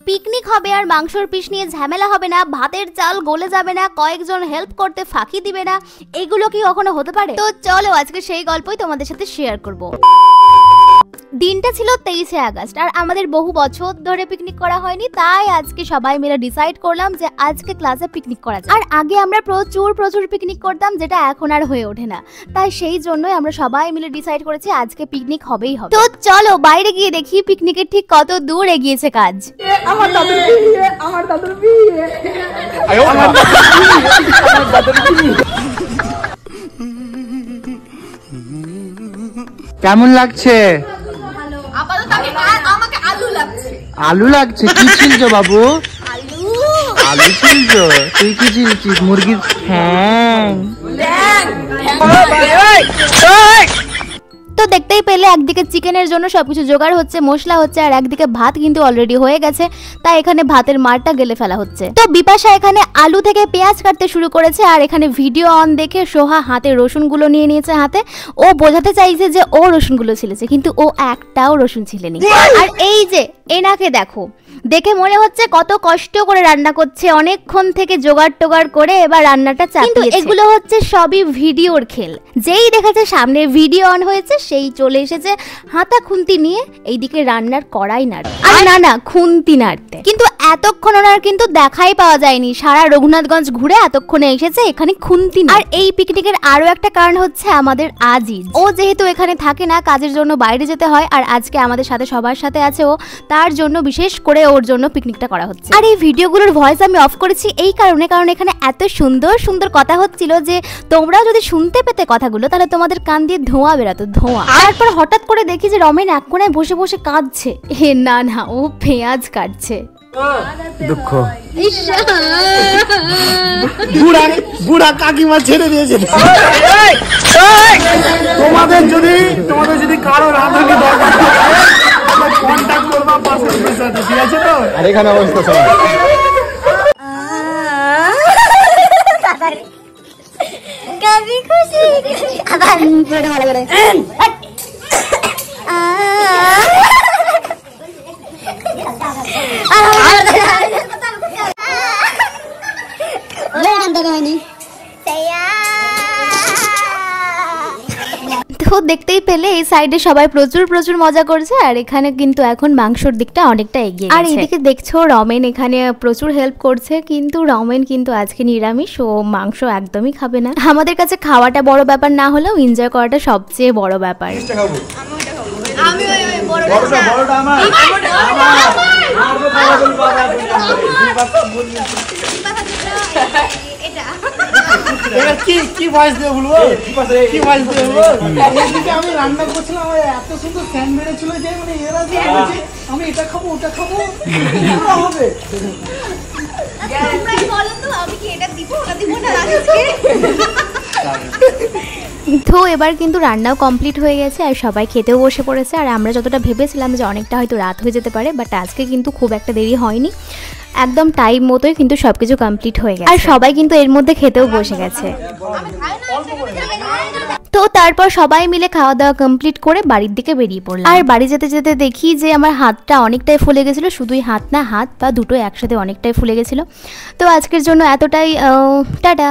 Picnic হবে আর মাংসর piece নিয়ে ঝামেলা হবে না, ভাতের চাল গলে যাবে না, কয়েকজন হেল্প করতে ফাঁকি দিবে না, এগুলো কি কখনো হতে পারে? তো চলো আজকে সেই গল্পই তোমাদের সাথে শেয়ার করব। দিনটা ছিল 23শে আগস্ট আর আমাদের বহু বছর ধরে পিকনিক করা হয়নি, তাই আজকে সবাই মিলে ডিসাইড করলাম যে আজকে ক্লাসে পিকনিক করা যায়। আর আগে আমরা প্রচুর পিকনিক করতাম, যেটা এখন আর হয়ে ওঠে না, তাই সেই জন্যই আমরা সবাই মিলে ডিসাইড করেছি আজকে পিকনিক হবেই হবে। তো চলো বাইরে গিয়ে দেখি পিকনিকের ঠিক কত দূর এগিয়েছে কাজ। আমার দাদুর বিয়ে, আমার দাদুর বিয়ে, আমার দাদুর বিয়ে। কেমন লাগছে? আমাকে আলু লাগছে। আলু লাগছে? কি ছিলছো বাবু? আলু ছিলছো? তুই কি ছিলছিস? মুরগির ঠ্যাং। তো দেখতেই পেলে একদিকে চিকেনের জন্য সবকিছু জোগাড় হচ্ছে, মশলা হচ্ছে, আর একদিকে ভাত কিন্তু অলরেডি হয়ে গেছে, তাই এখানে ভাতের মারটা গেলে ফেলা হচ্ছে। তো বিপাশা এখানে আলু থেকে পেঁয়াজ কাটতে শুরু করেছে, আর এখানে ভিডিও অন দেখে সোহা হাতে রসুনগুলো নিয়ে নিয়েছে হাতে। ও বোঝাতে চাইছে যে ও রসুনগুলো ছিলেছে, কিন্তু ও একটাও রসুন ছিলেনি। আর এই যে এনাকে দেখো, দেখে মনে হচ্ছে কত কষ্ট করে রান্না করছে, অনেকক্ষণ থেকে জোগাড় টোগাড় করে এবার রান্নাটা চাপিয়েছে। এগুলো হচ্ছে সবই ভিডিওর খেল। যেই দেখেছে সামনে ভিডিও অন হয়েছে, সেই চলে এসেছে হাতা খুন্তি নিয়ে এইদিকে রান্নার কড়াই নাড়তে। আর না খুন্তি নাড়তে, কিন্তু এতক্ষণ ওনার কিন্তু দেখাই পাওয়া যায়নি। সারা রঘুনাথগঞ্জ ঘুরে এতক্ষণে এসেছে এখানে খুন্তি। আর এই পিকনিকের আরো একটা কারণ হচ্ছে আমাদের আজিজ। ও যেহেতু এখানে থাকে না, কাজের জন্য বাইরে যেতে হয়, আর আজকে আমাদের সাথে সবার সাথে আছে ও, তার জন্য বিশেষ করে ওর জন্য পিকনিকটা করা হচ্ছে। আর এই ভিডিওগুলোর ভয়েস আমি অফ করেছি এই কারণে, কারণ এখানে এত সুন্দর কথা হচ্ছিল যে তোমরাও যদি শুনতে পেতে কথাগুলো, তাহলে তোমাদের কান দিয়ে ধোঁয়া বেরাতো, ধোঁয়া। তারপর হঠাৎ করে দেখি যে রমেন এক কোণায় বসে বসে কাঁদছে। না ও পেঁয়াজ কাটছে। দুঃখ বুড়া কাকিমা ছেড়ে দিয়েছে। তোমাদের যদি কারো রাঁধুনি দরকার কন্টাক্ট করবা, পাসপোর্টের সাথে, ঠিক আছে তো? আর এখানে অবস্থা সবাই কবি খুশি আবার পুরো ভালো করে তো দেখতেই পেলে এই সাইডে সবাই প্রচুর মজা করছে, আর এখানে কিন্তু এখন মাংসর দিকটা অনেকটা এগিয়ে গেছে। আর এদিকে দেখছো রমেন এখানে প্রচুর হেল্প করছে, কিন্তু রমেন কিন্তু আজকে নিরামিষ, ও মাংস একদমই খাবে না। আমাদের কাছে খাওয়াটা বড় ব্যাপার না হলেও এনজয় করাটা সবচেয়ে বড় ব্যাপার। আমি ওই বড়টা আমার এটা কি ভয়েস দিয়ে বলবো, কি ভয়েস দিয়ে বলবো? এদিকে আমি রান্না করছিলাম, এত সুন্দর ফ্যান বেড়েছিল যে মানে এরা যে আমি এটা খাবো ওটা খাবো হবে। তো এবার কিন্তু রান্নাও কমপ্লিট হয়ে গেছে, আর সবাই খেতেও বসে পড়েছে। আর আমরা যতটা ভেবেছিলাম যে অনেকটা হয়তো রাত হয়ে যেতে পারে, বাট আজকে কিন্তু খুব একটা দেরি হয়নি, একদম টাইম মতোই কিন্তু সবকিছু কমপ্লিট হয়ে গেছে। আর সবাই কিন্তু এর মধ্যে খেতেও বসে গেছে। তো তারপর সবাই মিলে খাওয়া দাওয়া কমপ্লিট করে বাড়ির দিকে বেরিয়ে পড়লাম। আর বাড়ি যেতে যেতে দেখি যে আমার হাতটা অনেকটাই ফুলে গেছিলো, শুধুই হাত না, হাত পা দুটো একসাথে অনেকটাই ফুলে গেছিলো। তো আজকের জন্য এতটাই, টাটা।